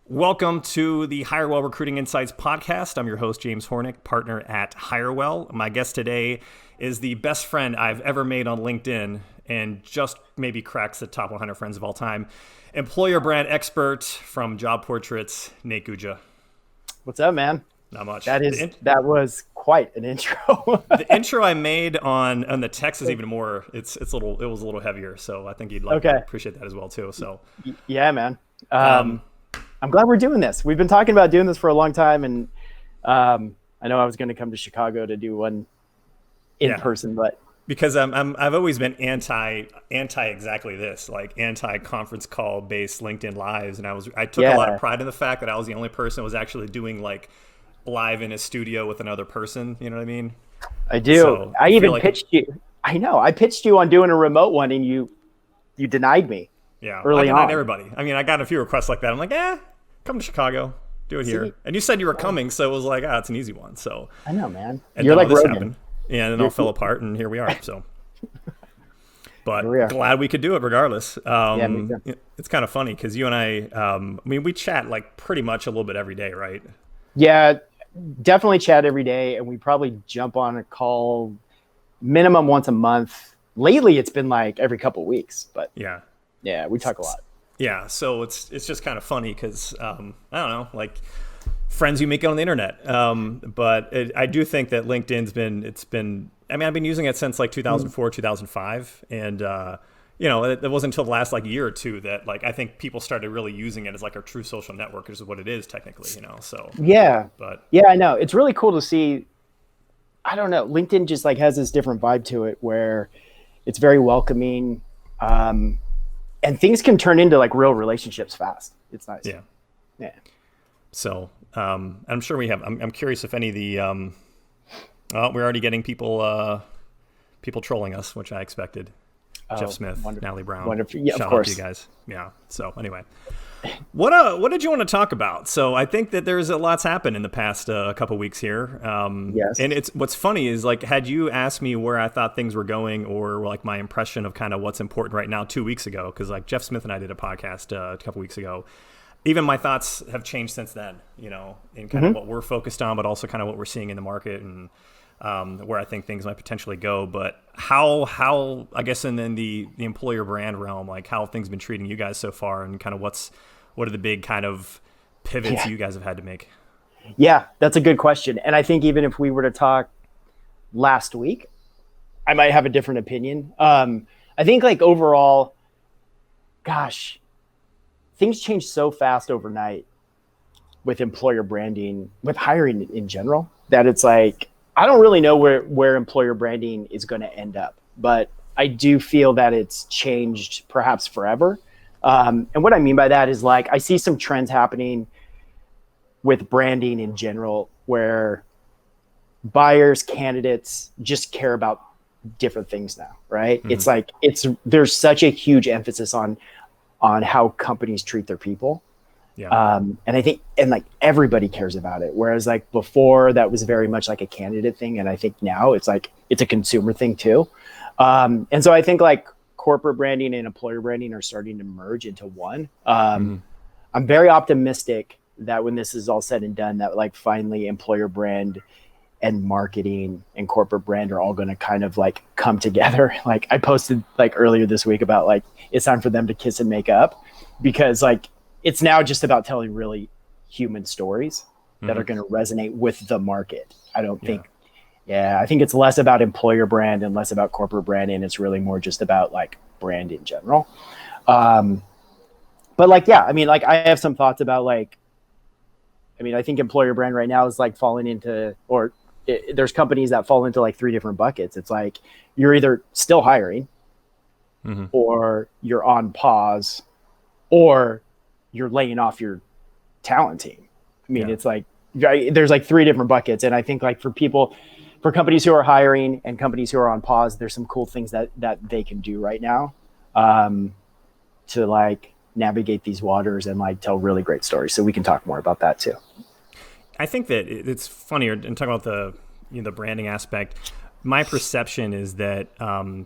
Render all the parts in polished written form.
Welcome to the Hirewell Recruiting Insights podcast. I'm your host, James Hornick, partner at Hirewell. My guest today is the best friend I've ever made on LinkedIn and just maybe cracks the top 100 friends of all time. Employer brand expert from Job Portraits, Nate Guggia. What's up, man? Not much. That was quite an intro. The intro I made on the text is even more. It was a little heavier, so I think you'd appreciate that as well too. So yeah, man. I'm glad we're doing this. We've been talking about doing this for a long time, and I know I was going to come to Chicago to do one in person, but because I've always been anti exactly this, like anti conference call based LinkedIn lives, and I took a lot of pride in the fact that I was the only person who was actually doing like live in a studio with another person. You know what I mean? I do. So I even pitched you. I know. I pitched you on doing a remote one, and you denied me. Yeah, early I denied on. everybody. I mean, I got a few requests like that. I'm like, come to Chicago, do it here. And you said you were coming, so it was like, it's an easy one. So I know, man. And You're then like all this Rogan. happened. Yeah, and then all fell apart, and here we are. So, but we are. Glad we could do it regardless. Me too. It's kind of funny because you and I mean, we chat like pretty much a little bit every day, right? Yeah, definitely chat every day, and we probably jump on a call minimum once a month. Lately, it's been like every couple of weeks, but yeah, we talk a lot. Yeah, so it's just kind of funny because I don't know, like friends you make on the internet. But I do think that LinkedIn's been. I mean, I've been using it since like 2004, 2005, and it wasn't until the last like year or two that like I think people started really using it as like a true social network, which is what it is technically. So I know it's really cool to see. I don't know, LinkedIn just like has this different vibe to it where it's very welcoming. And things can turn into like real relationships fast. It's nice. Yeah. So I'm sure we have. I'm curious if any of the. We're already getting people trolling us, which I expected. Jeff Smith, Natalie Brown. Wonderful. Yeah, Shout of course. out to you guys. Yeah. So anyway, what did you want to talk about? So I think that there's a lot's happened in the past couple weeks here. Yes. And what's funny is like, had you asked me where I thought things were going or like my impression of kind of what's important right now 2 weeks ago, because like Jeff Smith and I did a podcast a couple weeks ago. Even my thoughts have changed since then, in kind of what we're focused on, but also kind of what we're seeing in the market and where I think things might potentially go. But how I guess in the employer brand realm, like how have things been treating you guys so far, and kind of what are the big kind of pivots you guys have had to make? Yeah, that's a good question. And I think even if we were to talk last week, I might have a different opinion. I think like overall, gosh, things change so fast overnight with employer branding, with hiring in general, that it's like, I don't really know where employer branding is going to end up, but I do feel that it's changed perhaps forever. And what I mean by that is like, I see some trends happening with branding in general where buyers, candidates just care about different things now, right? Mm-hmm. It's like, there's such a huge emphasis on how companies treat their people. Yeah. And I think, like everybody cares about it. Whereas like before that was very much like a candidate thing. And I think now it's like, it's a consumer thing too. And so I think like corporate branding and employer branding are starting to merge into one. I'm very optimistic that when this is all said and done, that like finally employer brand and marketing and corporate brand are all going to kind of like come together. Like I posted like earlier this week about like, it's time for them to kiss and make up, because like, it's now just about telling really human stories that are going to resonate with the market. I think it's less about employer brand and less about corporate brand. And it's really more just about like brand in general. But like, I mean, like I have some thoughts about like, I mean, I think employer brand right now is like falling into, there's companies that fall into like 3 different buckets. It's like, you're either still hiring or you're on pause or you're laying off your talent team. I mean, it's like, there's like 3 different buckets. And I think like for companies who are hiring and companies who are on pause, there's some cool things that they can do right now to like navigate these waters and like tell really great stories. So we can talk more about that too. I think that it's funnier and talk about the branding aspect. My perception is that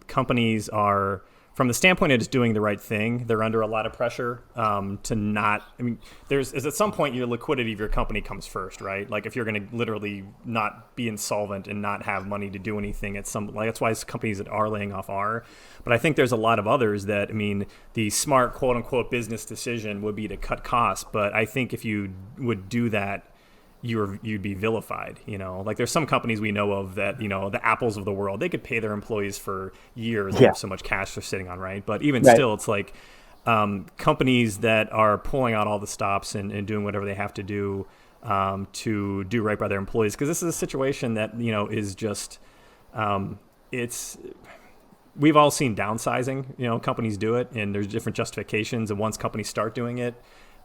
companies are from the standpoint of just doing the right thing, they're under a lot of pressure to not. I mean, is at some point your liquidity of your company comes first, right? Like if you're going to literally not be insolvent and not have money to do anything, at some like that's why companies that are laying off are. But I think there's a lot of others that, I mean, the smart quote unquote business decision would be to cut costs. But I think if you would do that, you'd be vilified, like there's some companies we know of that, the Apples of the world, they could pay their employees for years. They have so much cash they're sitting on, right? But even still, it's like companies that are pulling out all the stops and doing whatever they have to do right by their employees, because this is a situation that is just we've all seen downsizing. Companies do it, and there's different justifications, and once companies start doing it,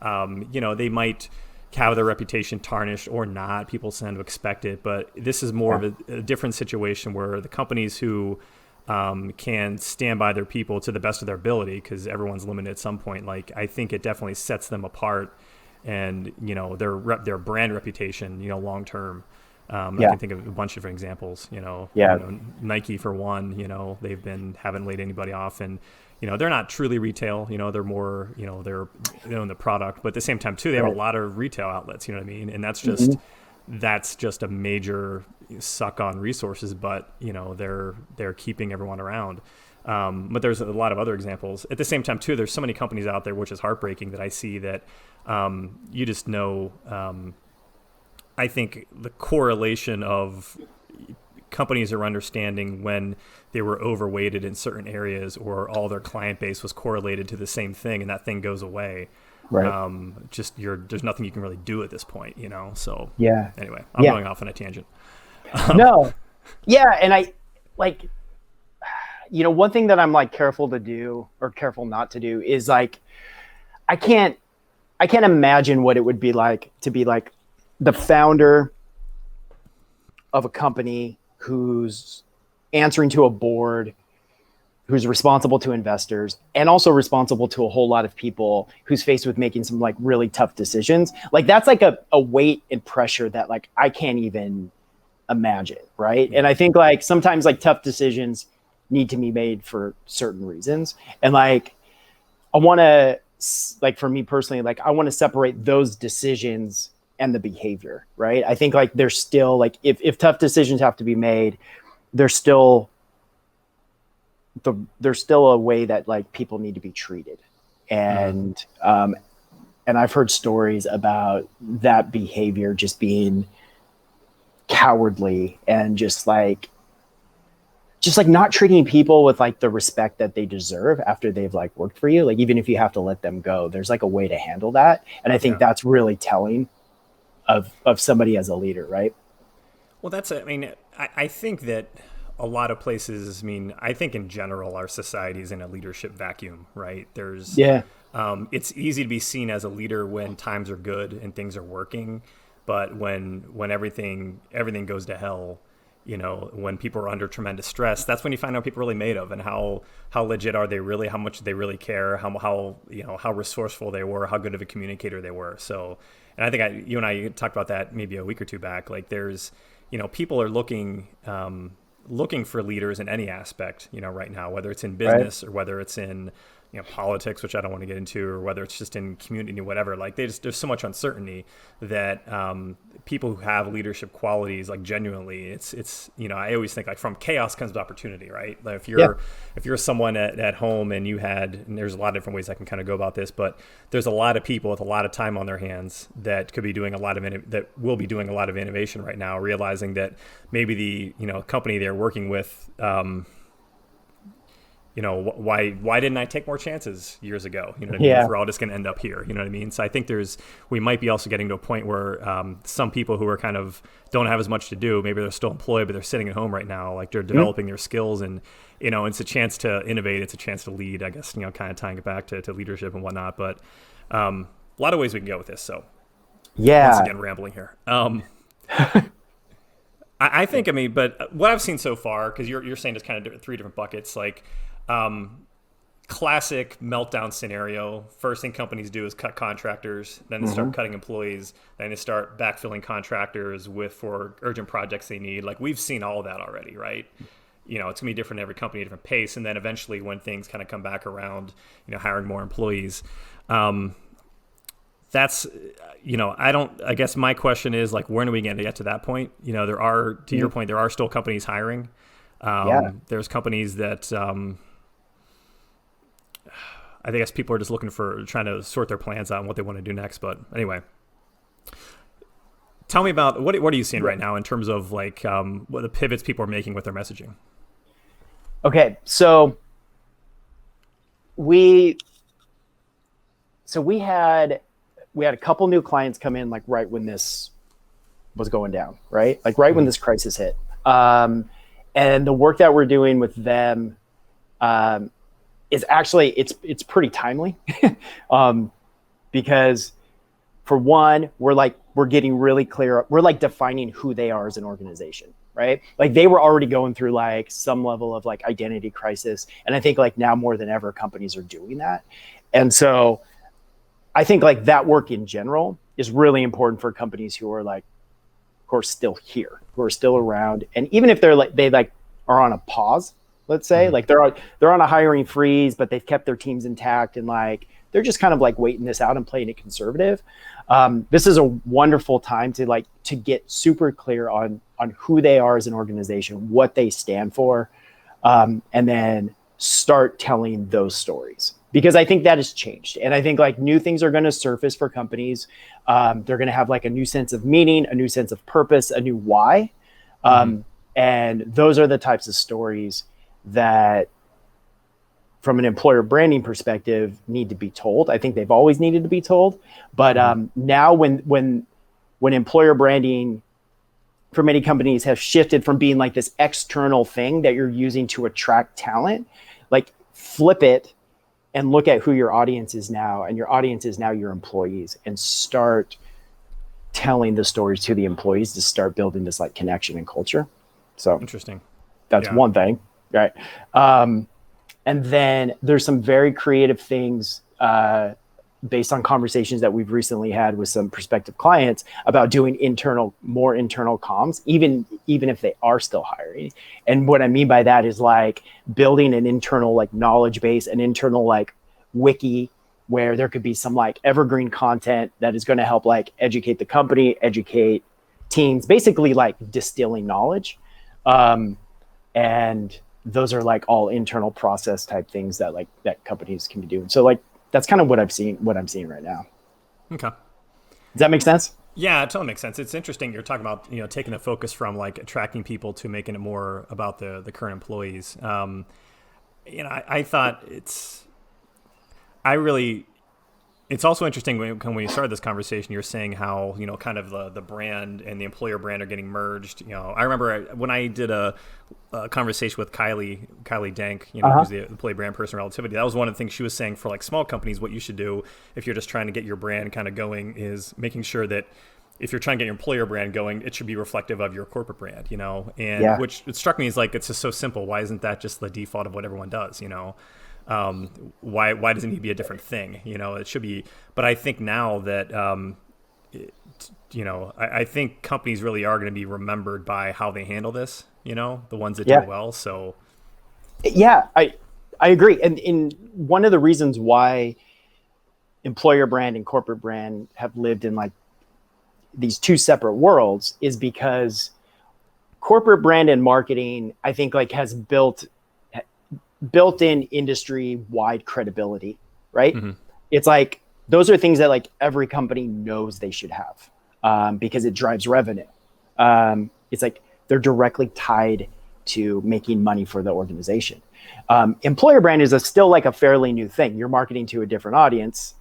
they might have their reputation tarnished or not. People tend to expect it, but this is more of a different situation where the companies who can stand by their people to the best of their ability, because everyone's limited at some point, like I think it definitely sets them apart, and their brand reputation, long term. I can think of a bunch of different examples. Nike for one. Haven't laid anybody off, and they're not truly retail. They're more, they're in the product, but at the same time too, they have a lot of retail outlets. You know what I mean? And that's just a major suck on resources. But they're keeping everyone around. But there's a lot of other examples. At the same time too, there's so many companies out there, which is heartbreaking, that I see that you just know. I think the correlation of companies are understanding when they were overweighted in certain areas, or all their client base was correlated to the same thing, and that thing goes away. Right. There's nothing you can really do at this point, So anyway, I'm going off on a tangent. No. Yeah. And I like, one thing that I'm like careful to do or careful not to do is like, I can't imagine what it would be like to be like the founder of a company who's answering to a board, who's responsible to investors, and also responsible to a whole lot of people, who's faced with making some like really tough decisions. Like that's like a weight and pressure that like I can't even imagine, right? And I think like sometimes like tough decisions need to be made for certain reasons. And like I want to, like for me personally, like I want to separate those decisions and the behavior, right? I think like there's still like if tough decisions have to be made, there's still a way that like people need to be treated. And and I've heard stories about that behavior just being cowardly and just like not treating people with like the respect that they deserve after they've like worked for you. Like even if you have to let them go, there's like a way to handle that. And I think that's really telling of somebody as a leader, right? Well, I think that a lot of places, I think in general, our society is in a leadership vacuum, right? It's easy to be seen as a leader when times are good and things are working. But when everything goes to hell, when people are under tremendous stress, that's when you find out people are really made of, and how legit are they really, how much they really care, how resourceful they were, how good of a communicator they were. So, and I think you and I talked about that maybe a week or two back. Like there's, people are looking for leaders in any aspect, right now, whether it's in business or whether it's in, politics, which I don't want to get into, or whether it's just in community, whatever. Like there's so much uncertainty that people who have leadership qualities, like genuinely, it's I always think like from chaos comes opportunity, right? Like if you're someone at home and there's a lot of different ways I can kind of go about this, but there's a lot of people with a lot of time on their hands that could be doing that will be doing a lot of innovation right now, realizing that maybe the company they're working with. Why didn't I take more chances years ago? You know what I mean? If we're all just going to end up here, you know what I mean? So I think we might be also getting to a point where some people who are kind of don't have as much to do, maybe they're still employed, but they're sitting at home right now, like they're developing their skills, and it's a chance to innovate, it's a chance to lead, I guess, kind of tying it back to leadership and whatnot. But a lot of ways we can go with this. So once again, rambling here. I think, but what I've seen so far, because you're saying it's kind of three different buckets, like. Classic meltdown scenario. First thing companies do is cut contractors, then they start cutting employees, then they start backfilling contractors for urgent projects they need. Like we've seen all of that already, right? it's gonna be different in every company, different pace. And then eventually when things kind of come back around, hiring more employees, that's, I guess my question is like, when are we going to get to that point? There are, to your point, there are still companies hiring. There's companies that, I guess people are just trying to sort their plans out and what they want to do next. But anyway, tell me about what are you seeing right now in terms of like what the pivots people are making with their messaging? Okay, so we had a couple new clients come in like right when this was going down, right? Like right when this crisis hit. And the work that we're doing with them is actually it's pretty timely. Because for one, we're getting really clear. We're like defining who they are as an organization, right? Like they were already going through like some level of like identity crisis. And I think like now more than ever, companies are doing that. And so I think like that work in general is really important for companies who are still here, who are still around. And even if they are on a pause, let's say, like they're on a hiring freeze, but they've kept their teams intact and like they're just kind of like waiting this out and playing it conservative. This is a wonderful time to get super clear on who they are as an organization, what they stand for, and then start telling those stories. Because I think that has changed. And I think like new things are going to surface for companies. They're going to have like a new sense of meaning, a new sense of purpose, a new why. And those are the types of stories that from an employer branding perspective need to be told. I think they've always needed to be told. But now when employer branding for many companies has shifted from being like this external thing that you're using to attract talent, like flip it and look at who your audience is now, and your audience is now your employees, and start telling the stories to the employees to start building this like connection and culture. So interesting. That's one thing, right? And then there's some very creative things based on conversations that we've recently had with some prospective clients about doing more internal comms, even if they are still hiring. And what I mean by that is like building an internal like knowledge base, an internal like wiki where there could be some like evergreen content that is going to help like educate the company, educate teams, basically like distilling knowledge. And those are like all internal process type things that companies can be doing. So like, that's kind of what I'm seeing right now. Okay. Does that make sense? Yeah, it totally makes sense. It's interesting. You're talking about, taking the focus from like attracting people to making it more about the current employees. I thought it's also interesting when you started this conversation, you're saying how, kind of the brand and the employer brand are getting merged. I remember when I did a conversation with Kylie Dank, who's the employee brand person Relativity. That was one of the things she was saying for like small companies, what you should do if you're just trying to get your brand kind of going is making sure that if you're trying to get your employer brand going, it should be reflective of your corporate brand, and which it struck me as like, it's just so simple. Why isn't that just the default of what everyone does, why does it need to be a different thing? It should be, but I think now that, I think companies really are going to be remembered by how they handle this, the ones that do it well. So. Yeah, I agree. And in one of the reasons why employer brand and corporate brand have lived in like these two separate worlds is because corporate brand and marketing, I think like has built-in industry-wide credibility, right? It's like, those are things that like every company knows they should have because it drives revenue. It's like they're directly tied to making money for the organization. Employer brand is still like a fairly new thing. You're marketing to a different audience,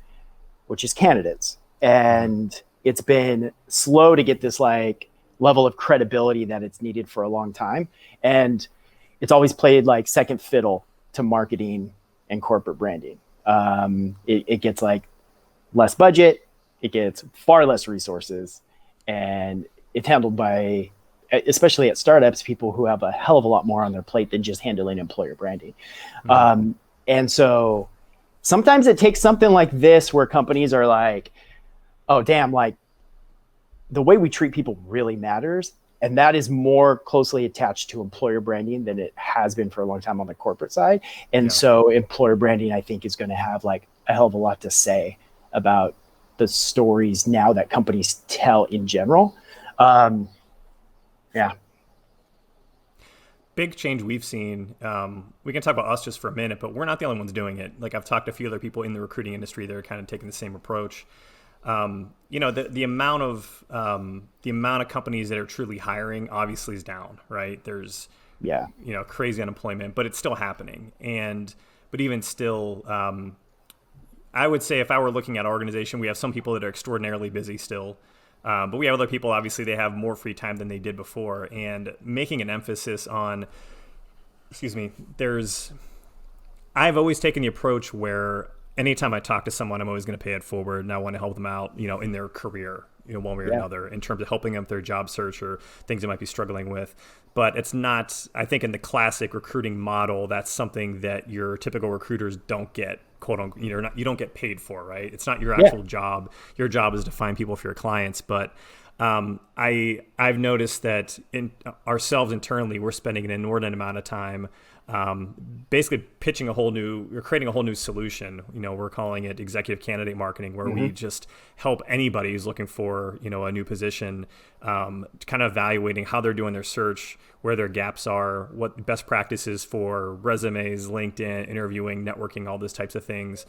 which is candidates. And it's been slow to get this like level of credibility that it's needed for a long time. And it's always played like second fiddle to marketing and corporate branding. It gets like less budget, it gets far less resources, and it's handled by, especially at startups, people who have a hell of a lot more on their plate than just handling employer branding. And so sometimes it takes something like this where companies are like, oh, damn, like the way we treat people really matters. And that is more closely attached to employer branding than it has been for a long time on the corporate side. And so employer branding, I think, is going to have like a hell of a lot to say about the stories now that companies tell in general. Yeah. Big change we've seen. We can talk about us just for a minute, but we're not the only ones doing it. Like I've talked to a few other people in the recruiting industry that are kind of taking the same approach. The amount of companies that are truly hiring obviously is down, right? There's crazy unemployment, but it's still happening. But even still, I would say if I were looking at our organization, we have some people that are extraordinarily busy still. But we have other people, obviously, they have more free time than they did before. And making an emphasis on, I've always taken the approach where anytime I talk to someone, I'm always going to pay it forward, and I want to help them out, in their career, one way or another, in terms of helping them with their job search or things they might be struggling with. But it's not, I think in the classic recruiting model, that's something that your typical recruiters don't get, quote unquote, you don't get paid for, right? It's not your actual job. Your job is to find people for your clients. But I've noticed that in ourselves internally, we're spending an inordinate amount of time basically creating a whole new solution. We're calling it executive candidate marketing, where we just help anybody who's looking for, a new position, kind of evaluating how they're doing their search, where their gaps are, what best practices for resumes, LinkedIn, interviewing, networking, all those types of things,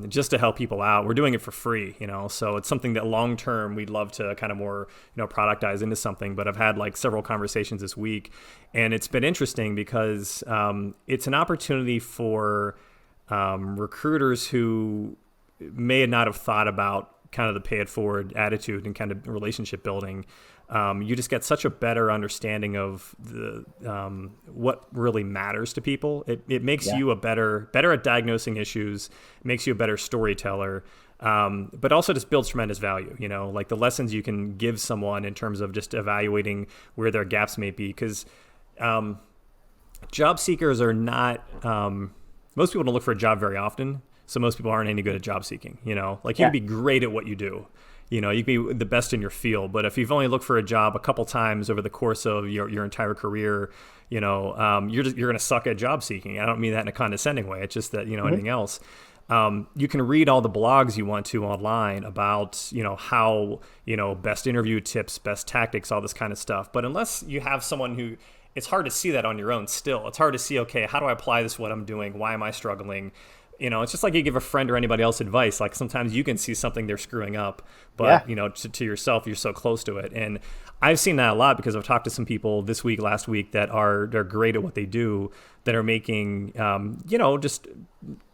just to help people out. We're doing it for free, so it's something that long term we'd love to kind of more, productize into something. But I've had like several conversations this week, and it's been interesting because it's an opportunity for recruiters who may not have thought about kind of the pay it forward attitude and kind of relationship building. You just get such a better understanding of the what really matters to people. It makes you better at diagnosing issues, makes you a better storyteller, but also just builds tremendous value. Like the lessons you can give someone in terms of just evaluating where their gaps may be. Because job seekers are not, most people don't look for a job very often. So most people aren't any good at job seeking, like you can be great at what you do. You can be the best in your field, but if you've only looked for a job a couple times over the course of your entire career, you're going to suck at job seeking. I don't mean that in a condescending way. It's just that, anything else. You can read all the blogs you want to online about, how, best interview tips, best tactics, all this kind of stuff. But unless you have someone who, it's hard to see that on your own still. It's hard to see, okay, how do I apply this to what I'm doing? Why am I struggling? It's just like you give a friend or anybody else advice. Like sometimes you can see something they're screwing up, but to yourself, you're so close to it. And I've seen that a lot because I've talked to some people this week, last week they're great at what they do, that are making, just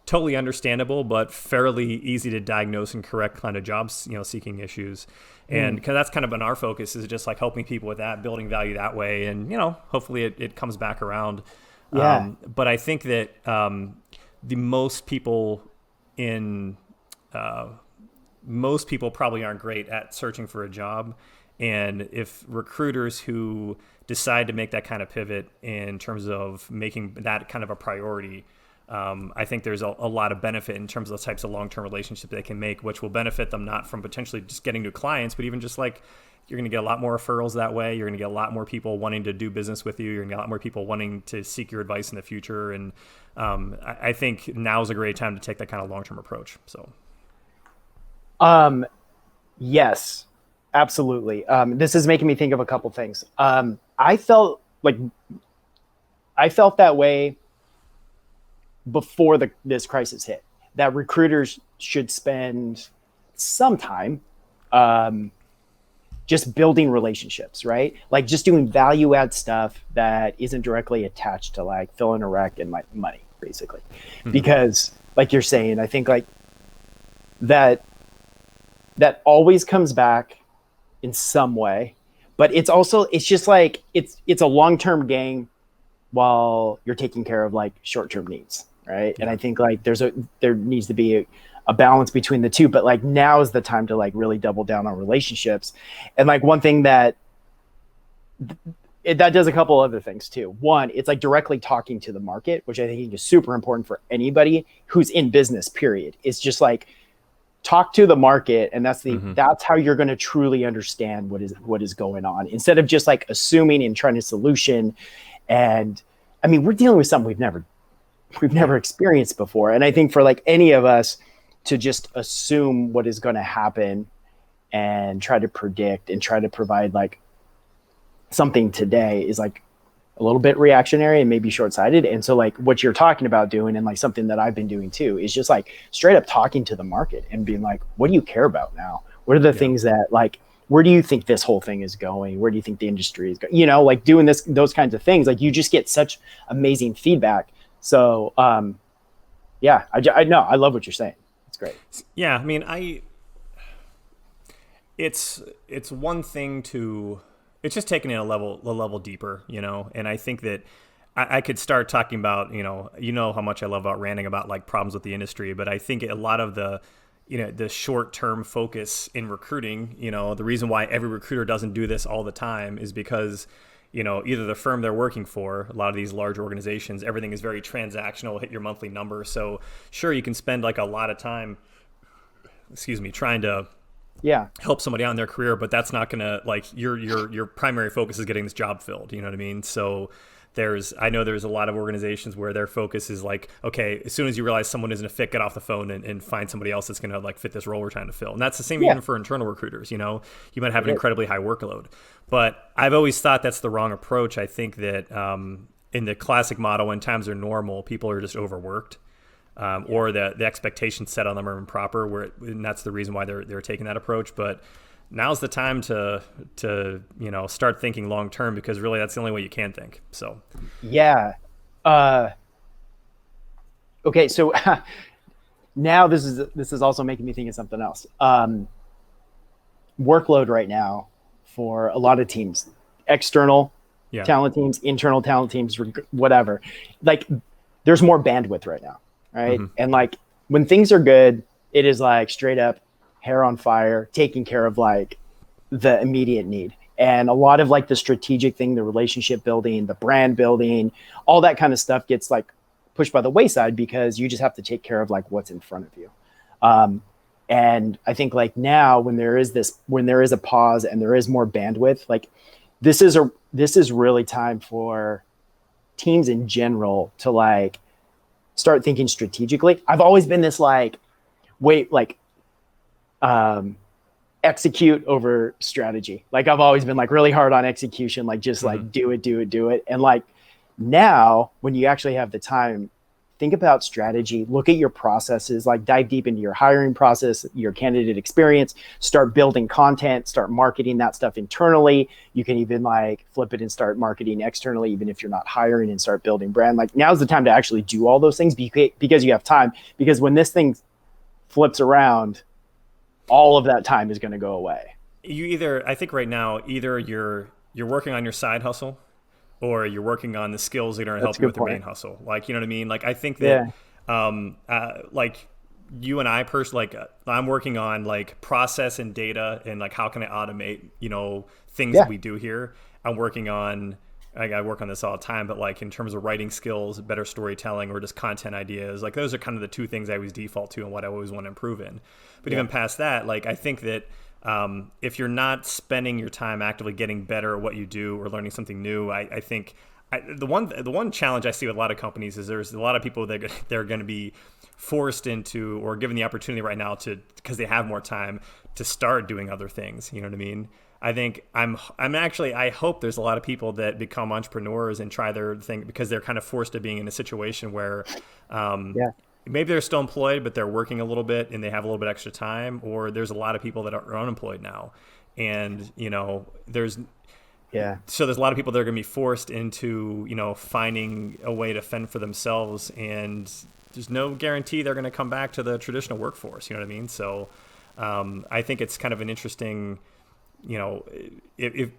totally understandable, but fairly easy to diagnose and correct kind of jobs, seeking issues. And because that's kind of been our focus, is just like helping people with that, building value that way. And, hopefully it comes back around. But I think that, most people probably aren't great at searching for a job. And if recruiters who decide to make that kind of pivot in terms of making that kind of a priority, I think there's a lot of benefit in terms of the types of long-term relationships they can make, which will benefit them not from potentially just getting new clients, but even just like you're going to get a lot more referrals that way. You're going to get a lot more people wanting to do business with you. You're going to get a lot more people wanting to seek your advice in the future. And I think now is a great time to take that kind of long-term approach. So, yes, absolutely. This is making me think of a couple things. I felt that way before this crisis hit, that recruiters should spend some time just building relationships, right? Like just doing value add stuff that isn't directly attached to like filling a rec and like money, basically. Because like you're saying, I think like that always comes back in some way, but it's just like, it's a long-term game while you're taking care of like short-term needs. Right. Yeah. And I think like there needs to be a balance between the two, but like now is the time to like really double down on relationships. And like one thing that does a couple other things too. One, it's like directly talking to the market, which I think is super important for anybody who's in business, period. It's just like talk to the market, and that's how you're going to truly understand what is going on, instead of just like assuming and trying to solution. And I mean, we're dealing with something we've never experienced before. And I think for like any of us to just assume what is going to happen and try to predict and try to provide like something today is like a little bit reactionary and maybe short-sighted. And so like what you're talking about doing, and like something that I've been doing too, is just like straight up talking to the market and being like, what do you care about now? What are the things that like, where do you think this whole thing is going? Where do you think the industry is going? You know, like doing those kinds of things, like you just get such amazing feedback. So yeah, I know, I love what you're saying. It's great. Yeah. I mean, it's one thing to, it's just taking it a level deeper, you know? And I think that I could start talking about, you know how much I love about ranting about like problems with the industry, but I think a lot of the short-term focus in recruiting, you know, the reason why every recruiter doesn't do this all the time is because, you know, either the firm they're working for, a lot of these large organizations, everything is very transactional, hit your monthly number. So sure, you can spend like a lot of time, trying to help somebody out in their career, but that's not gonna, like, your primary focus is getting this job filled. You know what I mean? So I know there's a lot of organizations where their focus is like, okay, as soon as you realize someone isn't a fit, get off the phone and find somebody else that's gonna like fit this role we're trying to fill. And that's the same even for internal recruiters. You know, you might have an incredibly high workload, but I've always thought that's the wrong approach. I think that in the classic model, when times are normal, people are just overworked. Or the expectations set on them are improper, and that's the reason why they're taking that approach. But now's the time to you know, start thinking long term, because really that's the only way you can think. So yeah. Okay, so now this is also making me think of something else. Workload right now for a lot of teams, external talent teams, internal talent teams, whatever. Like, there's more bandwidth right now. Right. Mm-hmm. And like when things are good, it is like straight up hair on fire, taking care of like the immediate need. And a lot of like the strategic thing, the relationship building, the brand building, all that kind of stuff gets like pushed by the wayside, because you just have to take care of like what's in front of you. And I think like now when there is a pause and there is more bandwidth, like this is really time for teams in general to like start thinking strategically. I've always been this like, execute over strategy. Like I've always been like really hard on execution, like just like do it. And like now when you actually have the time, think about strategy, look at your processes, like dive deep into your hiring process, your candidate experience, start building content, start marketing that stuff internally. You can even like flip it and start marketing externally, even if you're not hiring, and start building brand. Like now's the time to actually do all those things, because you have time, because when this thing flips around, all of that time is going to go away. I think right now, either you're working on your side hustle, or you're working on the skills that are going to help you with your main hustle. Like, you know what I mean? Like, I think that, like you and I personally, like I'm working on like process and data and like, how can I automate, you know, things that we do here. I'm working on, I work on this all the time, but like in terms of writing skills, better storytelling, or just content ideas, like those are kind of the two things I always default to and what I always want to improve in. But even past that, like, I think that, if you're not spending your time actively getting better at what you do or learning something new, I think the one challenge I see with a lot of companies is there's a lot of people that they're going to be forced into, or given the opportunity right now because they have more time, to start doing other things. You know what I mean? I think I hope there's a lot of people that become entrepreneurs and try their thing because they're kind of forced to being in a situation where, maybe they're still employed, but they're working a little bit and they have a little bit extra time, or there's a lot of people that are unemployed now. And, you know, so there's a lot of people that are going to be forced into, you know, finding a way to fend for themselves, and there's no guarantee they're going to come back to the traditional workforce. You know what I mean? So, I think it's kind of an interesting, you know,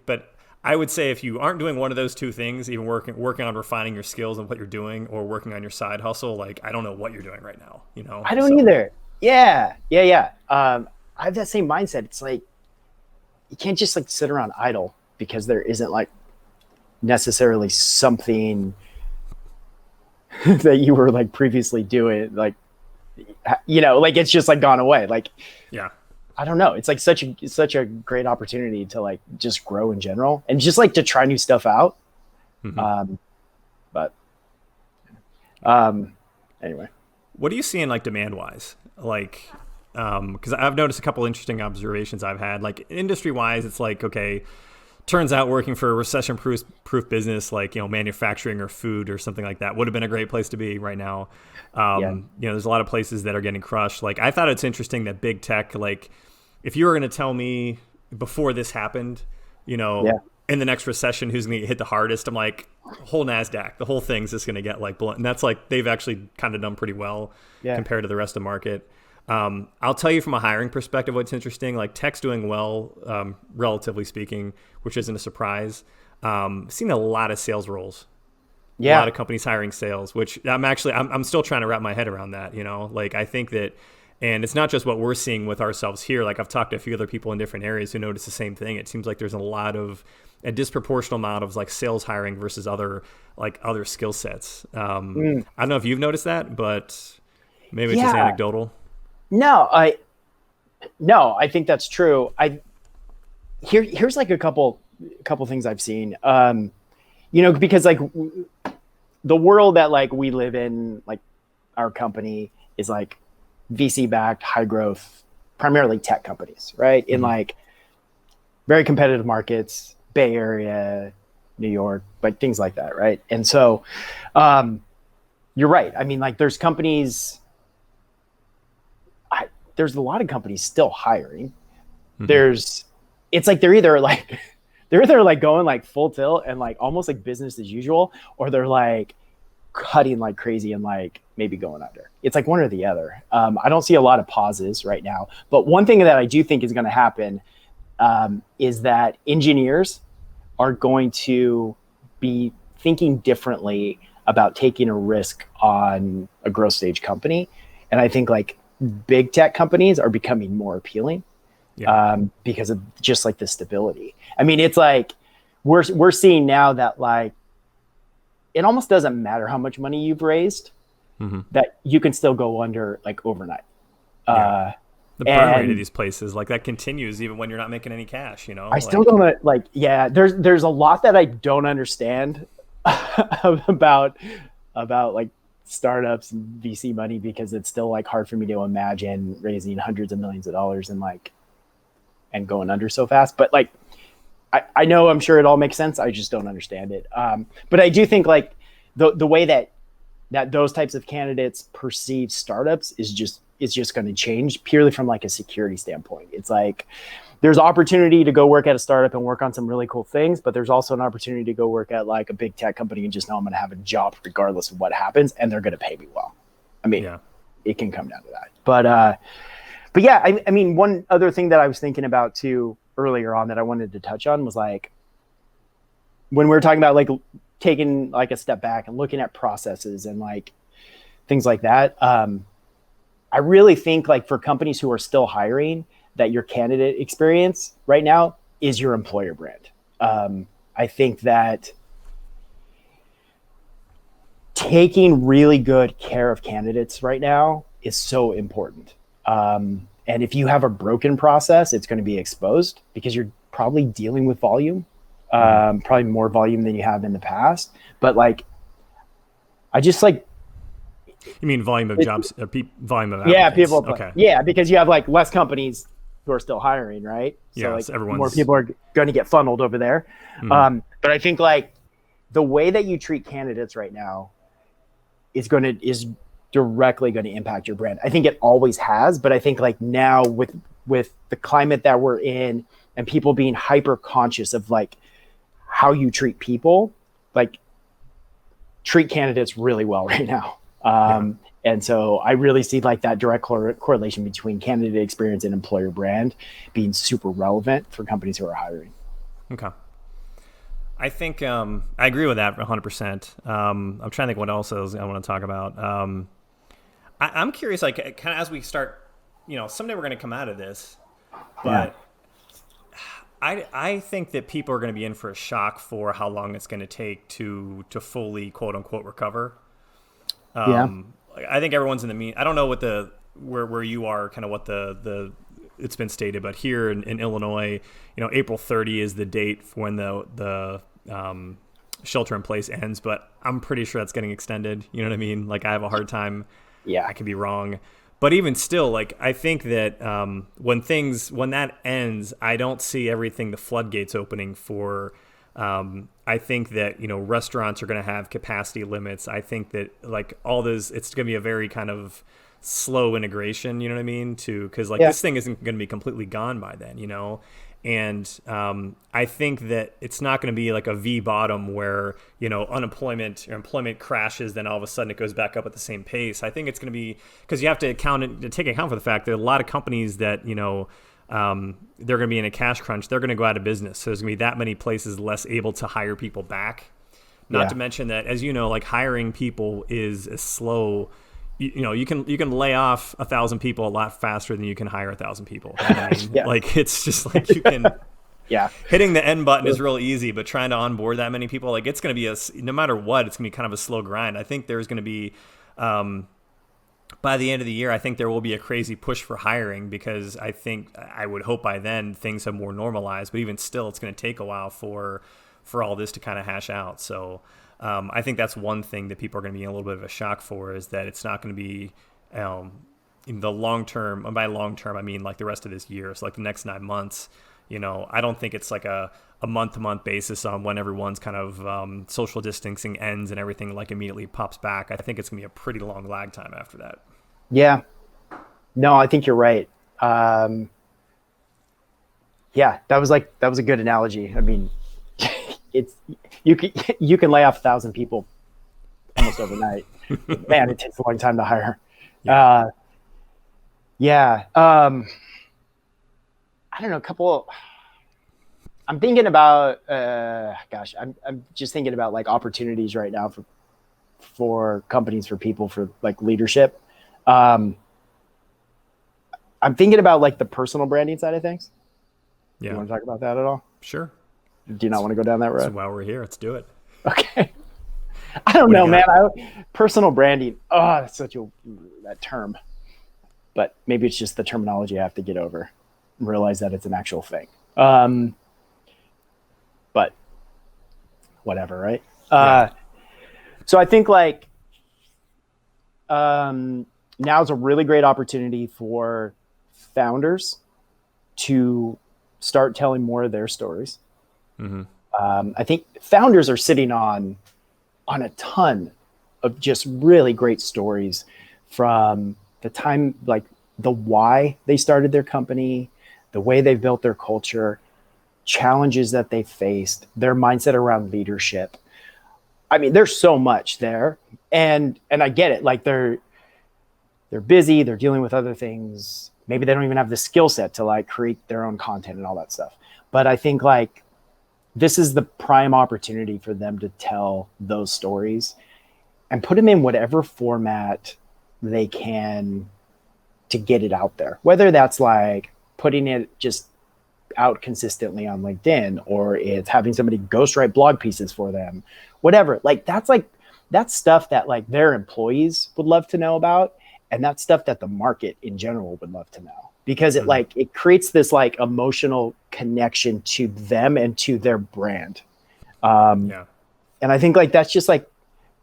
but I would say if you aren't doing one of those two things, even working on refining your skills and what you're doing, or working on your side hustle, like I don't know what you're doing right now. You know, I don't either. Yeah. I have that same mindset. It's like you can't just like sit around idle because there isn't like necessarily something that you were like previously doing. Like like it's just like gone away. Like, Yeah. I don't know. It's like such a great opportunity to like just grow in general and just like to try new stuff out. Mm-hmm. But anyway, What do you see in like demand wise? Like, because I've noticed a couple interesting observations I've had. Like industry wise, it's like, okay, turns out working for a recession proof business like, manufacturing or food or something like that would have been a great place to be right now. There's a lot of places that are getting crushed. Like I thought it's interesting that big tech, like if you were going to tell me before this happened, in the next recession, who's going to get hit the hardest? I'm like, whole NASDAQ, the whole thing's just going to get like blunt. And that's like, they've actually kind of done pretty well compared to the rest of the market. I'll tell you from a hiring perspective, what's interesting, like tech's doing well, relatively speaking, which isn't a surprise. Seen a lot of sales roles, a lot of companies hiring sales, which I'm still trying to wrap my head around that, like I think that, and it's not just what we're seeing with ourselves here. Like I've talked to a few other people in different areas who notice the same thing. It seems like there's a disproportional amount of like sales hiring versus other skill sets. I don't know if you've noticed that, but maybe it's just anecdotal. No, I think that's true. Here's like a couple things I've seen. Because like the world that like we live in, like our company is like VC backed, high growth, primarily tech companies, right? In like very competitive markets, Bay Area, New York, like things like that, right? And so you're right. I mean, like there's a lot of companies still hiring. It's like they're either like going like full tilt and like almost like business as usual, or they're like cutting like crazy and like maybe going under. It's like one or the other. I don't see a lot of pauses right now, but one thing that I do think is going to happen is that engineers are going to be thinking differently about taking a risk on a growth stage company. And I think like big tech companies are becoming more appealing because of just like the stability. I mean, it's like we're seeing now that like it almost doesn't matter how much money you've raised, that you can still go under like overnight. The burn rate of these places, like that continues even when you're not making any cash, I still don't like, there's a lot that I don't understand about like startups and VC money, because it's still like hard for me to imagine raising hundreds of millions of dollars and going under so fast. But like, I know, I'm sure it all makes sense. I just don't understand it. But I do think like the way that those types of candidates perceive startups is just going to change purely from like a security standpoint. It's like there's opportunity to go work at a startup and work on some really cool things, but there's also an opportunity to go work at like a big tech company and just know I'm going to have a job regardless of what happens, and they're going to pay me well. I mean, it can come down to that. But yeah, I mean, one other thing that I was thinking about too earlier on that I wanted to touch on was like when we were talking about like taking like a step back and looking at processes and like things like that. I really think like for companies who are still hiring, that your candidate experience right now is your employer brand. I think that taking really good care of candidates right now is so important. And if you have a broken process, it's going to be exposed because you're probably dealing with volume, probably more volume than you have in the past. But like, I just like, you mean volume of jobs, volume of applicants? People. Okay. Yeah, because you have like less companies who are still hiring, right? So like more people are going to get funneled over there. But I think like the way that you treat candidates right now is directly going to impact your brand. I think it always has, but I think like now with the climate that we're in and people being hyper conscious of like how you treat people, like treat candidates really well right now. And so I really see like that direct correlation between candidate experience and employer brand being super relevant for companies who are hiring. Okay. I think I agree with that 100%. I'm trying to think what else I want to talk about. I'm curious, like kind of as we start, someday we're going to come out of this, but I think that people are going to be in for a shock for how long it's going to take to fully quote unquote recover. I think everyone's in the I don't know what the where you are, kind of what the it's been stated, but here in Illinois, April 30 is the date for when the shelter in place ends, but I'm pretty sure that's getting extended. You know what I mean? Like, I have a hard time. Yeah. I could be wrong. But even still, like, I think that when that ends, I don't see the floodgates opening for, I think that, restaurants are going to have capacity limits. I think that, like, all this, it's going to be a very kind of slow integration, you know what I mean? Because this thing isn't going to be completely gone by then, And I think that it's not going to be like a V bottom where, unemployment or employment crashes, then all of a sudden it goes back up at the same pace. I think it's going to be, because you have to take account for the fact that a lot of companies that, they're going to be in a cash crunch, they're going to go out of business. So there's going to be that many places less able to hire people back. Not to mention that, as like, hiring people is a slow. You can lay off 1,000 people a lot faster than you can hire 1,000 people. You know what I mean? Like, it's just like you can. Hitting the end button is real easy, but trying to onboard that many people, like, it's going to be no matter what, it's going to be kind of a slow grind. I think there's going to be, by the end of the year, I think there will be a crazy push for hiring, because I would hope by then things have more normalized. But even still, it's going to take a while for all this to kind of hash out. So. I think that's one thing that people are going to be in a little bit of a shock for, is that it's not going to be in the long term. And by long term, I mean like the rest of this year. So like the next 9 months, I don't think it's like a month-to-month basis on when everyone's kind of social distancing ends and everything like immediately pops back. I think it's going to be a pretty long lag time after that. Yeah. No, I think you're right. That was a good analogy. I mean, you can lay off 1,000 people almost overnight. Man, it takes a long time to hire. I don't know, I'm thinking about I'm just thinking about like opportunities right now for companies, for people, for like leadership. I'm thinking about like the personal branding side of things. Yeah. You want to talk about that at all? Sure. Do you not want to go down that road? So while we're here, let's do it. Okay. I don't know, man. Personal branding. Oh, that's such that term. But maybe it's just the terminology I have to get over and realize that it's an actual thing. But whatever, right? So I think like now is a really great opportunity for founders to start telling more of their stories. Mm-hmm. I think founders are sitting on a ton of just really great stories from the time, like the why they started their company, the way they've built their culture, challenges that they faced, their mindset around leadership. I mean, there's so much there, and I get it. Like they're busy, they're dealing with other things. Maybe they don't even have the skill set to like create their own content and all that stuff. But I think like this is the prime opportunity for them to tell those stories and put them in whatever format they can to get it out there. Whether that's like putting it just out consistently on LinkedIn, or it's having somebody ghostwrite blog pieces for them, whatever. Like that's stuff that like their employees would love to know about. And that's stuff that the market in general would love to know, because it creates this like emotional connection to them and to their brand. And I think like, that's just like,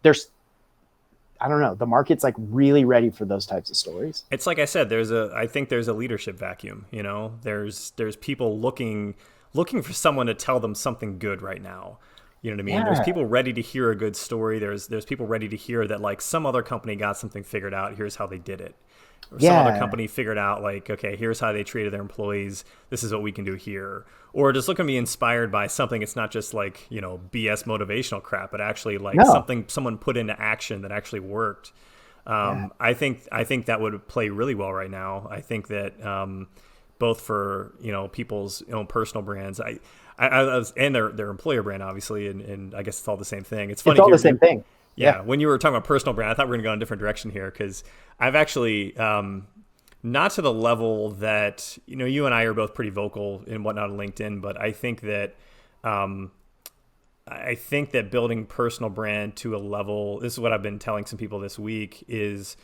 I don't know, the market's like really ready for those types of stories. It's like I said, I think there's a leadership vacuum, there's people looking for someone to tell them something good right now. You know what I mean? Yeah. There's people ready to hear a good story. There's people ready to hear that like some other company got something figured out. Here's how they did it. Or some other company figured out like, okay, here's how they treated their employees. This is what we can do here. Or just looking to be inspired by something. It's not just like, BS motivational crap, but actually like something someone put into action that actually worked. I think that would play really well right now. I think that both for, people's own personal brands, and their employer brand, obviously, and I guess it's all the same thing. It's funny. It's all the same thing. Yeah. When you were talking about personal brand, I thought we were going to go in a different direction here, because I've actually, not to the level that, you and I are both pretty vocal and whatnot on LinkedIn, but I think that building personal brand to a level, this is what I've been telling some people this week, is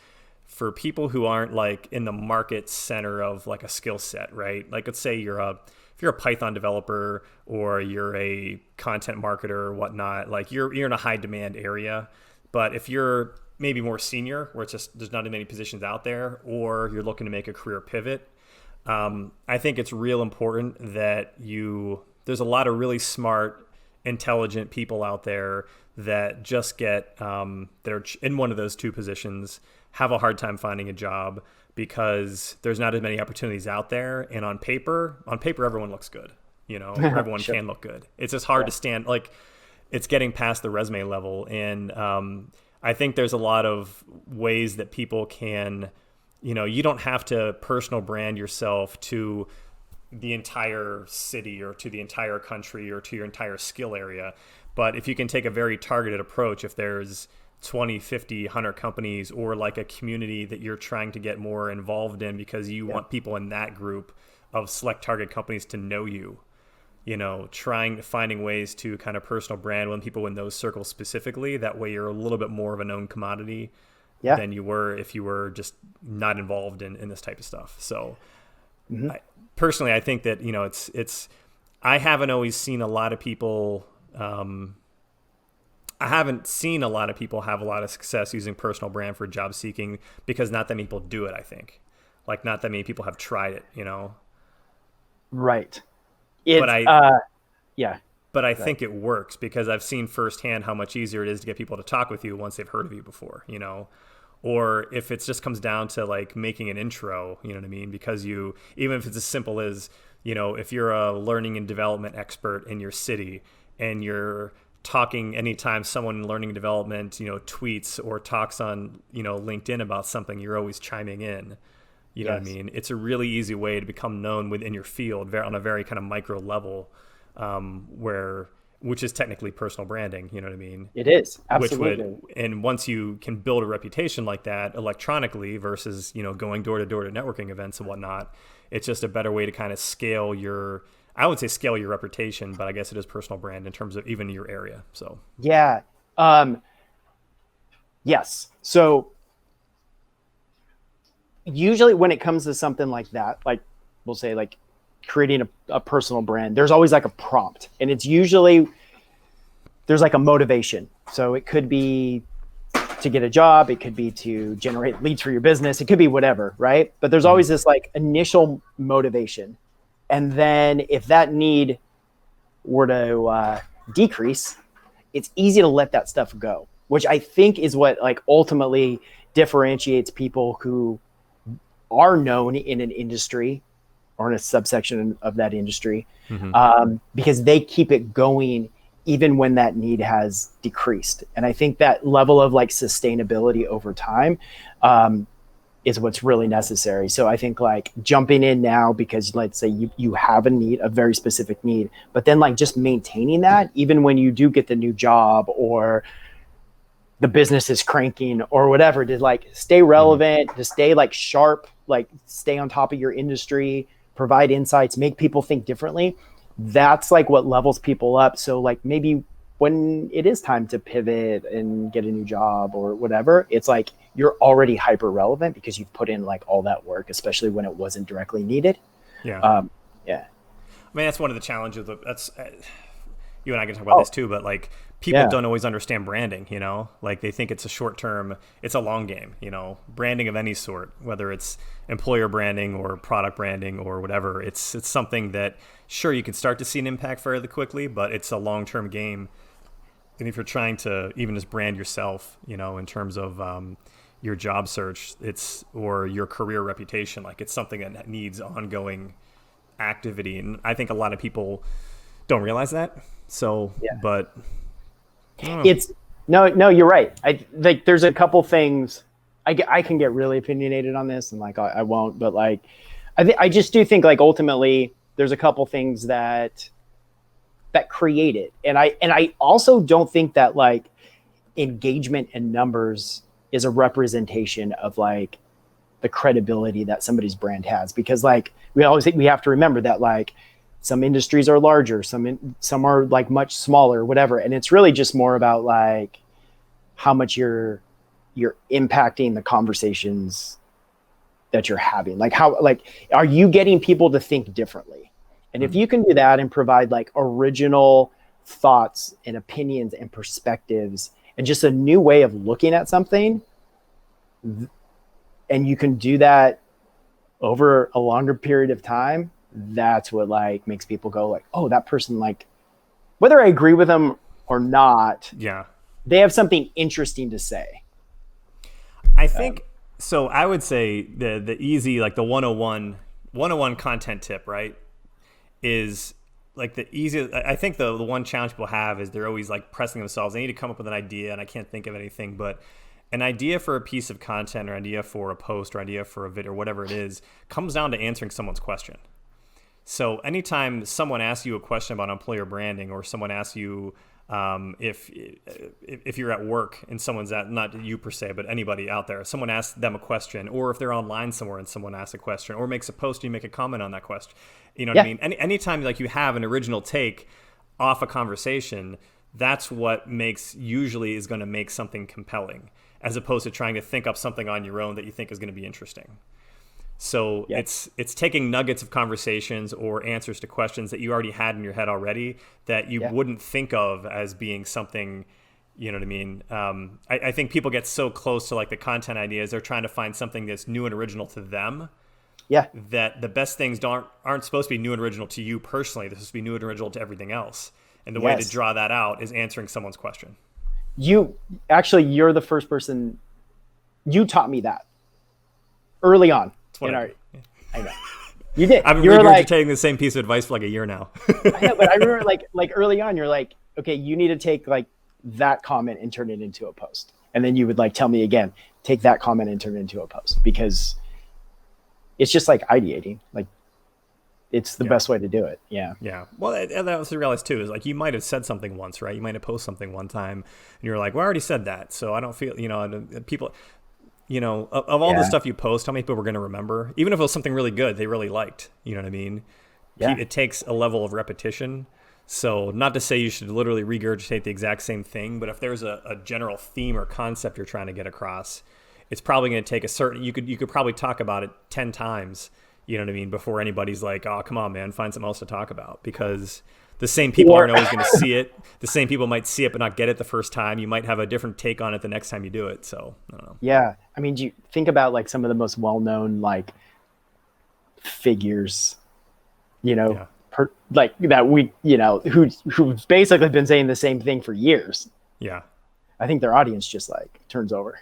for people who aren't like in the market center of like a skill set, right? Like let's say if you're a Python developer or you're a content marketer or whatnot, like you're in a high demand area. But if you're maybe more senior, where it's just there's not as many positions out there, or you're looking to make a career pivot, I think it's real important that there's a lot of really smart, intelligent people out there that just they're in one of those two positions, have a hard time finding a job because there's not as many opportunities out there. And on paper, everyone looks good. Everyone Sure. can look good. It's just hard to stand, like it's getting past the resume level. And I think there's a lot of ways that people can, you don't have to personal brand yourself to the entire city or to the entire country or to your entire skill area. But if you can take a very targeted approach, if there's 20, 50, 100 companies or like a community that you're trying to get more involved in because you want people in that group of select target companies to know you, finding ways to kind of personal brand when people in those circles specifically, that way you're a little bit more of a known commodity than you were if you were just not involved in this type of stuff. So personally, I think that, I haven't always seen a lot of people, I haven't seen a lot of people have a lot of success using personal brand for job seeking because not that many people do it, I think. Like not that many people have tried it, Right. But I Right. think it works because I've seen firsthand how much easier it is to get people to talk with you once they've heard of you before, or if it just comes down to like making an intro, you know what I mean? Because even if it's as simple as, if you're a learning and development expert in your city and you're talking anytime someone in learning and development, tweets or talks on, LinkedIn about something, you're always chiming in. You know what I mean? It's a really easy way to become known within your field on a very kind of micro level, which is technically personal branding. You know what I mean? It is. Absolutely. And once you can build a reputation like that electronically versus, going door to door to networking events and whatnot, it's just a better way to kind of scale your reputation, but I guess it is personal brand in terms of even your area. So, yeah. Yes. So usually when it comes to something like that, like we'll say like creating a personal brand, there's always like a prompt, and it's usually there's like a motivation. So it could be to get a job, it could be to generate leads for your business, it could be whatever, right? But there's always this like initial motivation. And then if that need were to decrease, it's easy to let that stuff go, which I think is what like ultimately differentiates people who are known in an industry or in a subsection of that industry, because they keep it going even when that need has decreased. And I think that level of like sustainability over time is what's really necessary. So I think like jumping in now because let's say you have a need, a very specific need, but then like just maintaining that even when you do get the new job or the business is cranking or whatever, to like stay relevant, to stay like sharp, like stay on top of your industry, provide insights, make people think differently. That's like what levels people up. So like maybe when it is time to pivot and get a new job or whatever, it's like you're already hyper relevant because you've put in like all that work, especially when it wasn't directly needed. Yeah. Yeah. I mean, that's one of the challenges. That's you and I can talk about this too, but like people don't always understand branding, like they think it's a short term, it's a long game, branding of any sort, whether it's employer branding or product branding or whatever. It's something that sure you can start to see an impact fairly quickly, but it's a long-term game. And if you're trying to even just brand yourself, in terms of your job search, or your career reputation, like it's something that needs ongoing activity. And I think a lot of people don't realize that. So, but it's no, you're right. I like there's a couple things I can get really opinionated on this and like I won't, but like I just do think like ultimately there's a couple things that create it. And I also don't think that like engagement and numbers is a representation of like the credibility that somebody's brand has, because like we have to remember that like some industries are larger, some are like much smaller, whatever. And it's really just more about like how much you're you're impacting the conversations that you're having. Like how, like, are you getting people to think differently? And if you can do that and provide like original thoughts and opinions and perspectives and just a new way of looking at something, and you can do that over a longer period of time, that's what like makes people go like, oh, that person, like, whether I agree with them or not, they have something interesting to say. I think so. I would say the easy, like the 101 content tip, right, is like the easiest. I think the one challenge people have is they're always like pressing themselves. They need to come up with an idea, and I can't think of anything. But an idea for a piece of content, or idea for a post, or idea for a video, or whatever it is, comes down to answering someone's question. So anytime someone asks you a question about employer branding, or someone asks you if you're at work and someone's at, not you per se, but anybody out there, someone asks them a question, or if they're online somewhere and someone asks a question, or makes a post, you make a comment on that question. You know what I mean? Anytime like you have an original take off a conversation, that's what usually is going to make something compelling, as opposed to trying to think up something on your own that you think is going to be interesting. So it's taking nuggets of conversations or answers to questions that you already had in your head already that you wouldn't think of as being something, you know what I mean? I think people get so close to like the content ideas, they're trying to find something that's new and original to them. That the best things aren't supposed to be new and original to you personally. They're supposed to be new and original to everything else. And the way to draw that out is answering someone's question. You're the first person. You taught me that early on. I know. You did. I've been regurgitating the same piece of advice for like a year now. I know, but I remember like early on, you're like, okay, you need to take like that comment and turn it into a post. And then you would like tell me again, take that comment and turn it into a post, because it's just like ideating. Like it's the best way to do it. Yeah. Well, that was the reality too, is like you might have said something once, right? You might have posted something one time and you're like, well, I already said that. So I don't feel, people, of all the stuff you post, how many people were going to remember? Even if it was something really good, they really liked, you know what I mean? It takes a level of repetition. So not to say you should literally regurgitate the exact same thing, but if there's a general theme or concept you're trying to get across, it's probably going to take you could probably talk about it 10 times, you know what I mean, before anybody's like, oh, come on, man, find something else to talk about, because the same people aren't always going to see it. The same people might see it but not get it the first time. You might have a different take on it the next time you do it. So I don't know. Yeah. I mean, do you think about like some of the most well-known like figures, like that we, who've basically been saying the same thing for years. Yeah. I think their audience just like turns over.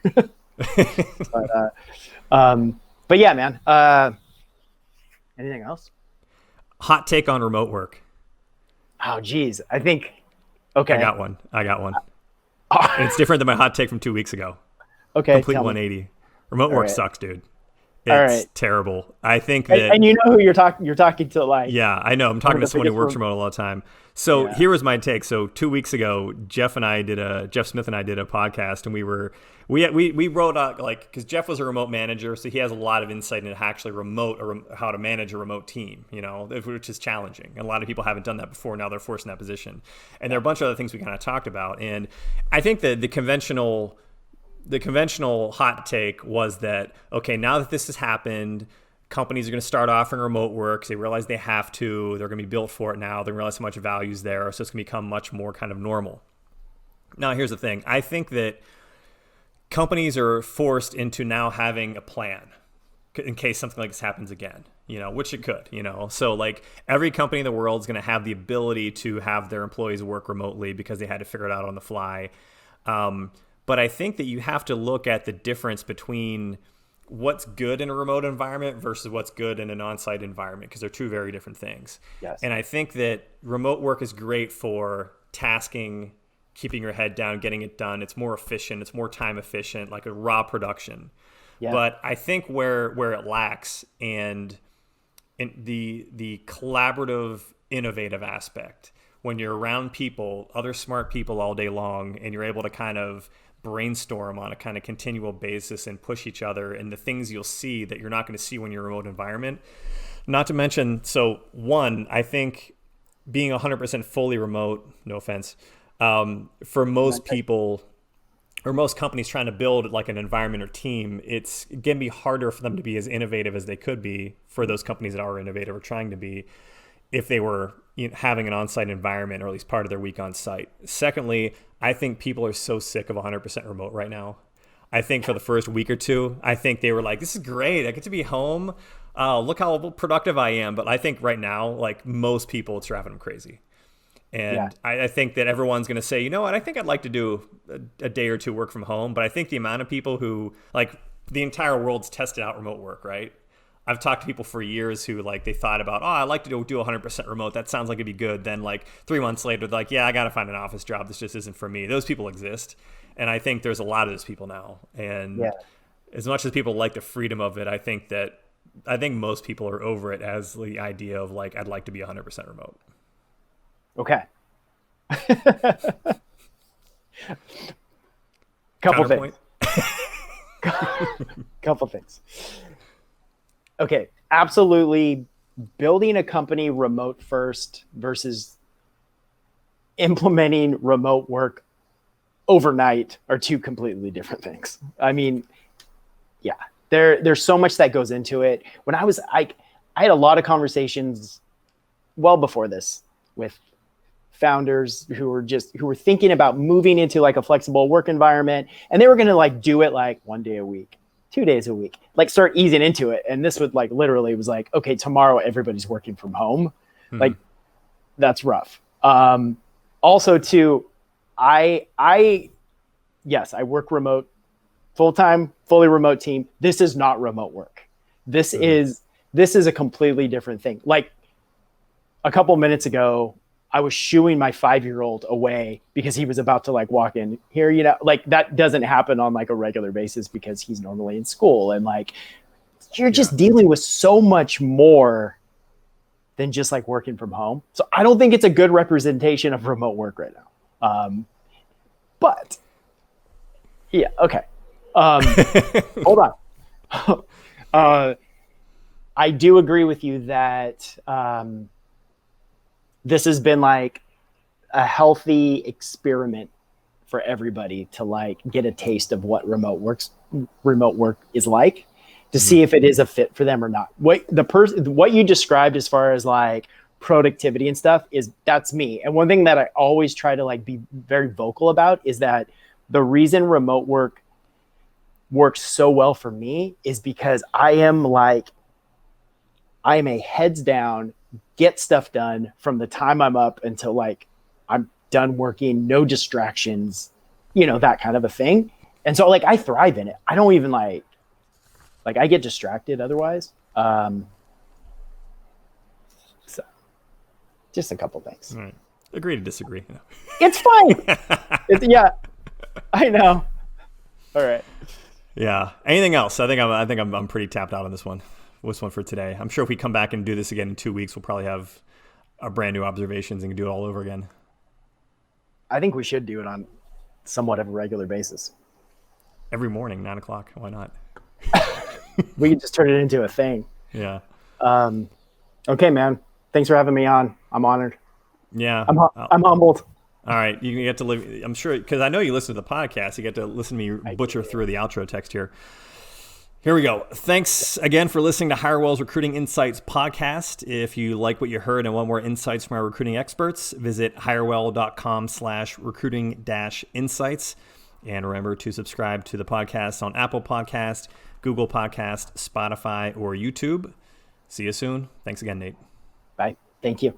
But yeah, man. Anything else? Hot take on remote work. Oh, geez. I think, okay. I got one. And it's different than my hot take from 2 weeks ago. Okay. Complete 180. Remote work sucks, dude. It's terrible. I think that... And you know who you're talking to, like... Yeah, I know. I'm talking to someone who works remote all the time. So here was my take. So 2 weeks ago, Jeff Smith and I did a podcast, and we wrote out, like, because Jeff was a remote manager, so he has a lot of insight into actually how to manage a remote team, which is challenging. And a lot of people haven't done that before. Now they're forced in that position. And there are a bunch of other things we kind of talked about. And I think that the conventional hot take was that, okay, now that this has happened, companies are going to start offering remote work because they realize they have to. They're going to be built for it now. They realize how much value is there. So it's going to become much more kind of normal. Now, here's the thing. I think that companies are forced into now having a plan in case something like this happens again, which it could, So like every company in the world is going to have the ability to have their employees work remotely because they had to figure it out on the fly. But I think that you have to look at the difference between what's good in a remote environment versus what's good in an on-site environment, because they're two very different things. Yes. And I think that remote work is great for tasking, keeping your head down, getting it done. It's more efficient. It's more time efficient, like a raw production. Yeah. But I think where it lacks and in the collaborative, innovative aspect, when you're around people, other smart people all day long, and you're able to kind of brainstorm on a kind of continual basis and push each other, and the things you'll see that you're not going to see when you're in a remote environment. Not to mention, so one, I think being 100% fully remote, no offense, for most people or most companies trying to build like an environment or team, it's going to be harder for them to be as innovative as they could be for those companies that are innovative or trying to be if they were having an on-site environment or at least part of their week on site. Secondly, I think people are so sick of 100% remote right now. I think for the first week or two, I think they were like, this is great. I get to be home. Look how productive I am. But I think right now, like most people, it's driving them crazy. And I think that everyone's going to say, you know what, I think I'd like to do a day or two work from home. But I think the amount of people who, like, the entire world's tested out remote work, right? I've talked to people for years who, like, they thought about, I'd like to do 100% remote. That sounds like it'd be good. Then, like, 3 months later, they're like, yeah, I got to find an office job. This just isn't for me. Those people exist. And I think there's a lot of those people now. And as much as people like the freedom of it, I think most people are over it as the idea of, like, I'd like to be 100% remote. Okay. Couple things. Okay. Absolutely. Building a company remote first versus implementing remote work overnight are two completely different things. I mean, yeah, there's so much that goes into it. When I had a lot of conversations well before this with founders who were thinking about moving into like a flexible work environment, and they were going to like do it like 1 day a week, 2 days a week, like start easing into it. And this would like literally was like, okay, tomorrow everybody's working from home. Mm-hmm. Like that's rough. Also too, yes, I work remote, full-time, fully remote team. This is not remote work. This is a completely different thing. Like a couple minutes ago, I was shooing my 5-year-old away because he was about to like walk in here, like that doesn't happen on like a regular basis because he's normally in school. And like, you're just dealing with so much more than just like working from home. So I don't think it's a good representation of remote work right now. But yeah, okay. Hold on. I do agree with you that this has been like a healthy experiment for everybody to like get a taste of what remote work is like, to see if it is a fit for them or not. What you described as far as like productivity and stuff that's me. And one thing that I always try to like be very vocal about is that the reason remote work works so well for me is because I am a heads down, get stuff done from the time I'm up until like I'm done working, no distractions, that kind of a thing. And so like I thrive in it. I don't even like I get distracted otherwise. So just a couple things. All right. Agree to disagree. It's fine. I know. All right. Yeah. Anything else? I think I'm pretty tapped out on this one. What's one for today? I'm sure if we come back and do this again in 2 weeks, we'll probably have our brand new observations and can do it all over again. I think we should do it on somewhat of a regular basis. Every morning, 9:00. Why not? We can just turn it into a thing. Yeah. Okay, man. Thanks for having me on. I'm honored. Yeah. I'm humbled. All right. You get to live, I'm sure, because I know you listen to the podcast. You get to listen to me butcher through the outro text here. Here we go. Thanks again for listening to Hirewell's Recruiting Insights podcast. If you like what you heard and want more insights from our recruiting experts, visit hirewell.com/recruiting-insights. And remember to subscribe to the podcast on Apple Podcast, Google Podcast, Spotify, or YouTube. See you soon. Thanks again, Nate. Bye. Thank you.